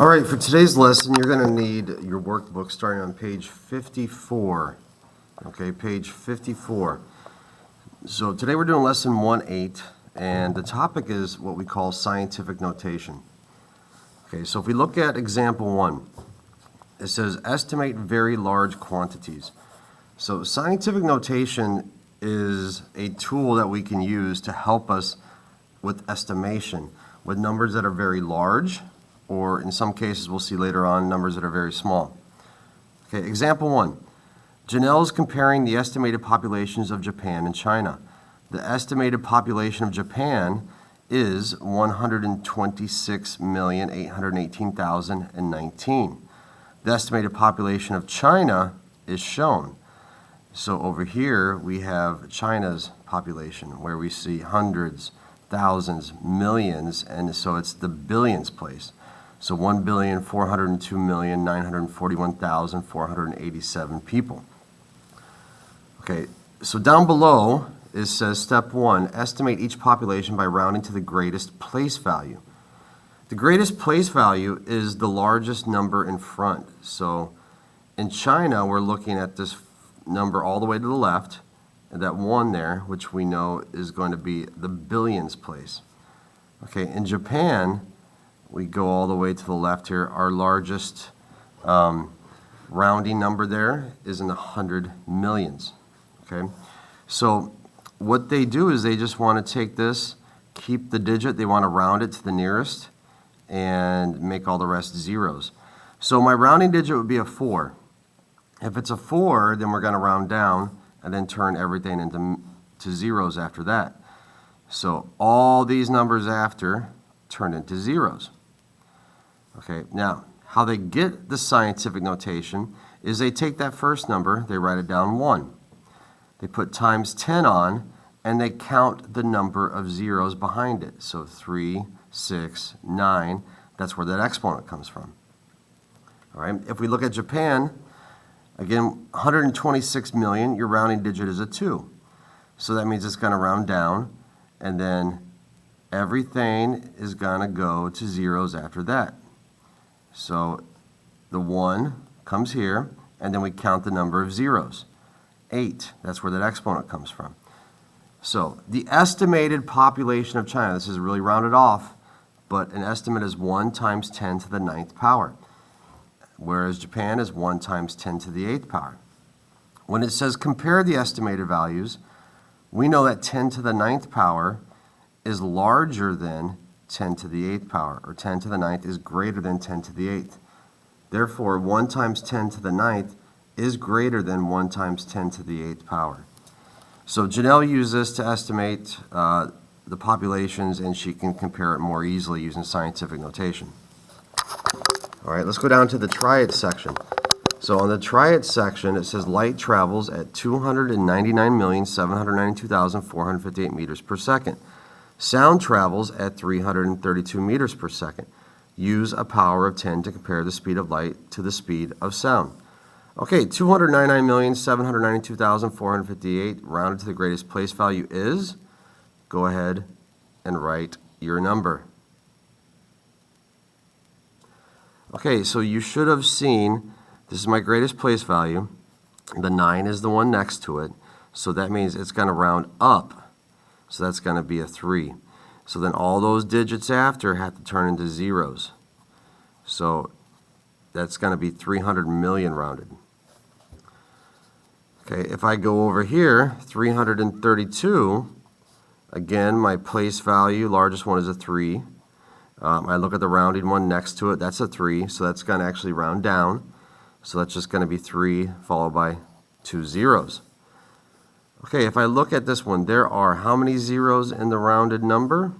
All right, for today's lesson, you're going to need your workbook starting on page 54. Okay, page 54. So today we're doing lesson 1-8, and the topic is what we call scientific notation. Okay, so if we look at example 1, it says estimate very large quantities. So scientific notation is a tool that we can use to help us with estimation, with numbers that are very large, or in some cases we'll see later on, numbers that are very small. Okay, example 1. Janelle is comparing the estimated populations of Japan and China. The estimated population of Japan is 126,818,019. The estimated population of China is shown. So over here we have China's population, where we see hundreds, thousands, millions, and so it's the billions place. So 1,402,941,487 people. Okay, so down below it says step 1, estimate each population by rounding to the greatest place value. The greatest place value is the largest number in front. So in China, we're looking at this number all the way to the left, and that 1 there, which we know is going to be the billions place. Okay, in Japan, we go all the way to the left here. Our largest rounding number there is in the 100 millions. Okay, so what they do is they just want to take this, keep the digit, they want to round it to the nearest, and make all the rest zeros. So my rounding digit would be a 4. If it's a 4, then we're going to round down and then turn everything into zeros after that. So all these numbers after turn into zeros. Okay, now how they get the scientific notation is they take that first number, they write it down 1. They put times 10 on, and they count the number of zeros behind it. So 3, 6, 9, that's where that exponent comes from. All right, if we look at Japan, again, 126 million, your rounding digit is a 2. So that means it's going to round down, and then everything is going to go to zeros after that. So the 1 comes here, and then we count the number of zeros. 8, that's where that exponent comes from. So the estimated population of China, this is really rounded off, but an estimate is 1 times 10 to the 9th power, whereas Japan is 1 times 10 to the 8th power. When it says compare the estimated values, we know that 10 to the 9th power is larger than 10 to the 8th power, or 10 to the 9th is greater than 10 to the 8th. Therefore, 1 times 10 to the 9th is greater than 1 times 10 to the 8th power. So Janelle used this to estimate the populations, and she can compare it more easily using scientific notation. All right, let's go down to the try it section. So on the try it section, it says light travels at 299,792,458 meters per second. Sound travels at 332 meters per second. Use a power of 10 to compare the speed of light to the speed of sound. Okay, 299,792,458 rounded to the greatest place value is, go ahead and write your number. Okay, so you should have seen, this is my greatest place value. The 9 is the one next to it, so that means it's going to round up. So that's going to be a 3. So then all those digits after have to turn into zeros. So that's going to be 300 million rounded. Okay, if I go over here, 332, again, my place value, largest one is a 3. I look at the rounding one next to it, that's a 3, so that's going to actually round down. So that's just going to be 3 followed by 2 zeros. Okay, if I look at this one, there are how many zeros in the rounded number?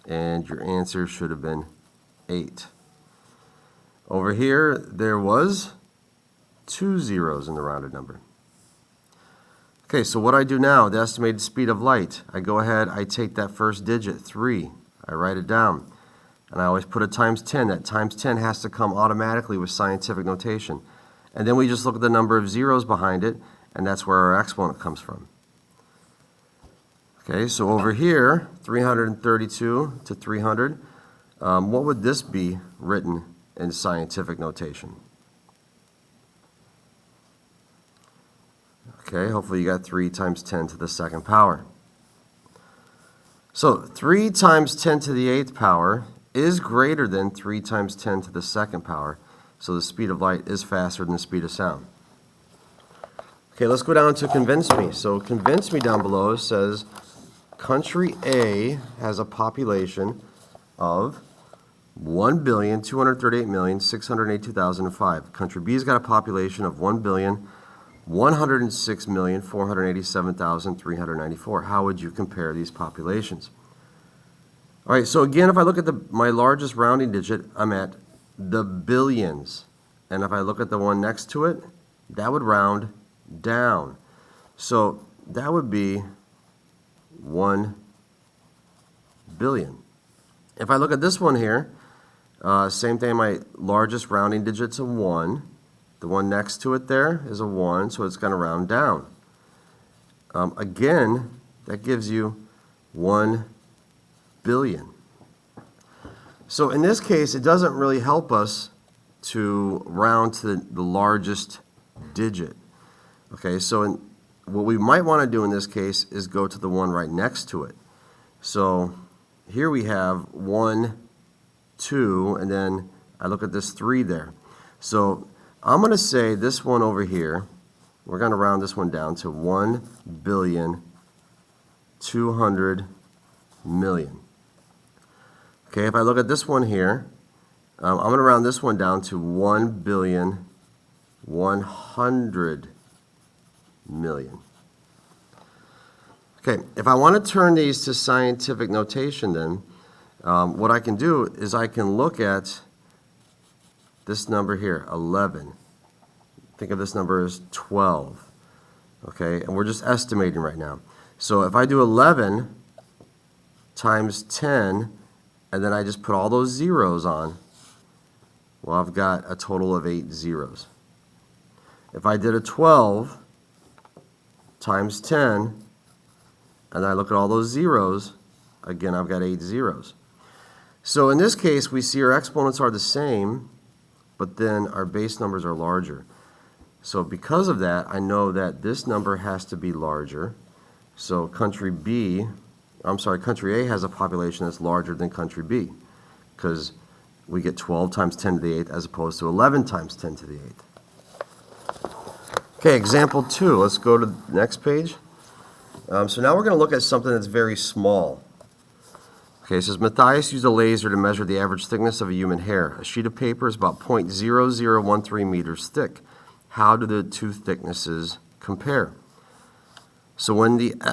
And your answer should have been 8. Over here, there was 2 zeros in the rounded number. Okay, so what I do now, the estimated speed of light, I go ahead, I take that first digit, 3, I write it down, and I always put a times 10. That times 10 has to come automatically with scientific notation. And then we just look at the number of zeros behind it, and that's where our exponent comes from. Okay, so over here, 332 to 300, what would this be written in scientific notation? Okay, hopefully you got 3 times 10 to the second power. So 3 times 10 to the 8th power is greater than 3 times 10 to the second power. So the speed of light is faster than the speed of sound. Okay, let's go down to convince me. So convince me down below says country A has a population of 1,238,682,005. Country B's got a population of 1,106,487,394. How would you compare these populations? All right, so again, if I look at my largest rounding digit, I'm at the billions. And if I look at the one next to it, that would round down. So that would be 1 billion. If I look at this one here, same thing, my largest rounding digit's a 1. The one next to it there is a 1, so it's going to round down. Again, that gives you 1 billion. So in this case, it doesn't really help us to round to the largest digit. Okay, so what we might want to do in this case is go to the one right next to it. So here we have 1, 2, and then I look at this 3 there. So I'm going to say this one over here, we're going to round this one down to 1,200,000,000. Okay, if I look at this one here, I'm going to round this one down to 1,100,000,000. Okay, if I want to turn these to scientific notation then, what I can do is I can look at this number here, 11. Think of this number as 12. Okay, and we're just estimating right now. So if I do 11 times 10, and then I just put all those zeros on, well, I've got a total of 8 zeros. If I did a 12 times 10, and I look at all those zeros, again, I've got 8 zeros. So in this case, we see our exponents are the same, but then our base numbers are larger. So because of that, I know that this number has to be larger. So country A has a population that's larger than country B, because we get 12 times 10 to the 8th as opposed to 11 times 10 to the 8th. Okay, example 2. Let's go to the next page. So now we're going to look at something that's very small. Okay, it says Matthias used a laser to measure the average thickness of a human hair. A sheet of paper is about 0.0013 meters thick. How do the two thicknesses compare? So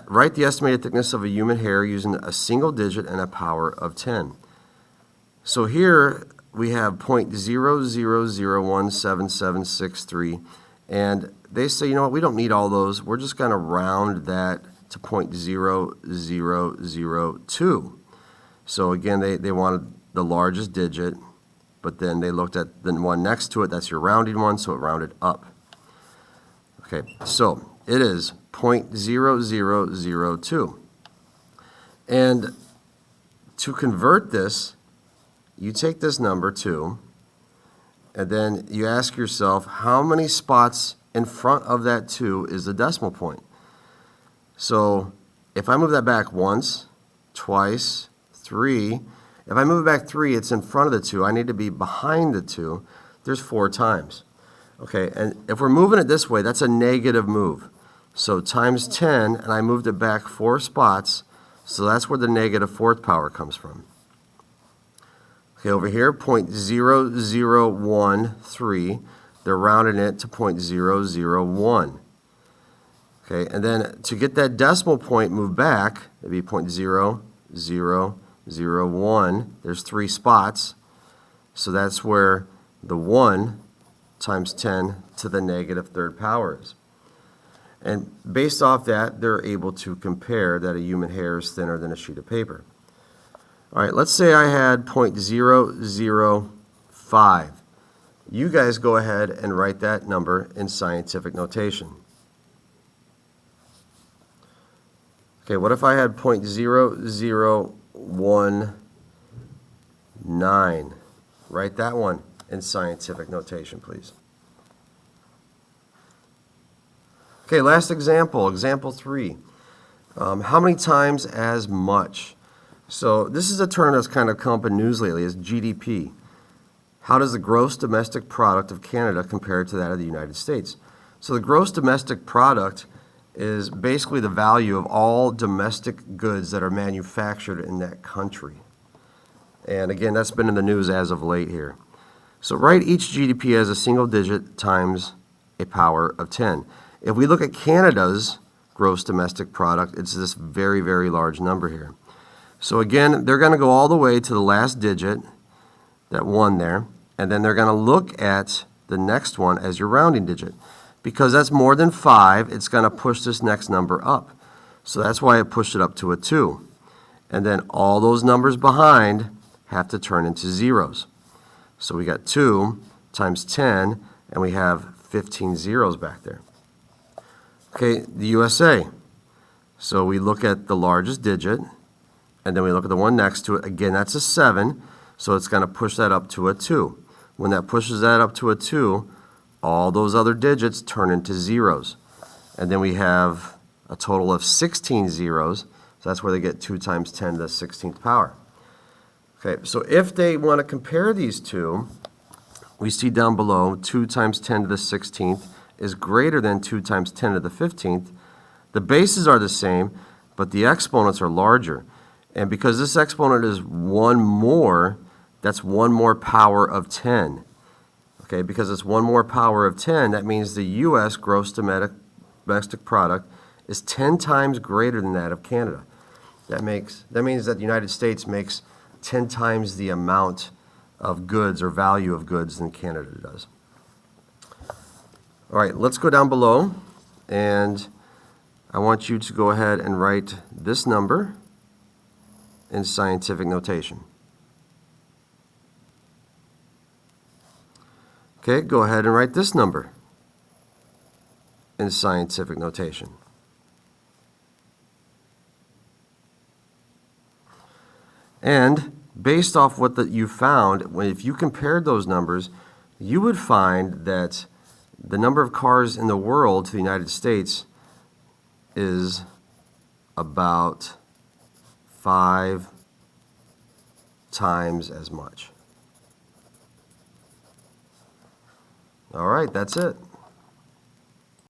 write the estimated thickness of a human hair using a single digit and a power of 10. So here we have 0.00017763, and they say, you know what, we don't need all those. We're just going to round that to 0.0002. So again, they wanted the largest digit, but then they looked at the one next to it. That's your rounding one, so it rounded up. Okay, so it is 0.0002. And to convert this, you take this number 2, and then you ask yourself, how many spots in front of that 2 is the decimal point? So if I move that back once, twice, 3, if I move it back 3, it's in front of the 2. I need to be behind the 2. There's 4 times. Okay, and if we're moving it this way, that's a negative move. So times 10, and I moved it back 4 spots, so that's where the negative 4th power comes from. Okay, over here, 0.0013, they're rounding it to 0.001. Okay, and then to get that decimal point moved back, it'd be 0.0001. There's 3 spots, so that's where the 1 times 10 to the negative 3rd power is. And based off that, they're able to compare that a human hair is thinner than a sheet of paper. All right, let's say I had 0.005. You guys go ahead and write that number in scientific notation. Okay, what if I had 0.0019? 9. Write that one in scientific notation, please. Okay, last example, example 3. How many times as much? So this is a term that's kind of come up in news lately, is GDP. How does the gross domestic product of Canada compare to that of the United States? So the gross domestic product is basically the value of all domestic goods that are manufactured in that country. And again, that's been in the news as of late here. So write each GDP as a single digit times a power of 10. If we look at Canada's gross domestic product, it's this very, very large number here. So again, they're going to go all the way to the last digit, that 1 there, and then they're going to look at the next one as your rounding digit. Because that's more than 5, it's going to push this next number up. So that's why it pushed it up to a 2. And then all those numbers behind have to turn into zeros. So we got 2 times 10, and we have 15 zeros back there. Okay, the USA. So we look at the largest digit, and then we look at the one next to it. Again, that's a 7, so it's going to push that up to a 2. When that pushes that up to a 2, all those other digits turn into zeros. And then we have a total of 16 zeros, so that's where they get 2 times 10 to the 16th power. Okay, so if they want to compare these two, we see down below 2 times 10 to the 16th is greater than 2 times 10 to the 15th. The bases are the same, but the exponents are larger. And because this exponent is 1 more, that's 1 more power of 10. Okay, because it's 1 more power of 10, that means the U.S. gross domestic product is 10 times greater than that of Canada. That means that the United States makes 10 times the amount of goods or value of goods than Canada does. All right, let's go down below, and I want you to go ahead and write this number in scientific notation. Okay, go ahead and write this number in scientific notation. And based off what you found, if you compared those numbers, you would find that the number of cars in the world to the United States is about 5 times as much. All right, that's it.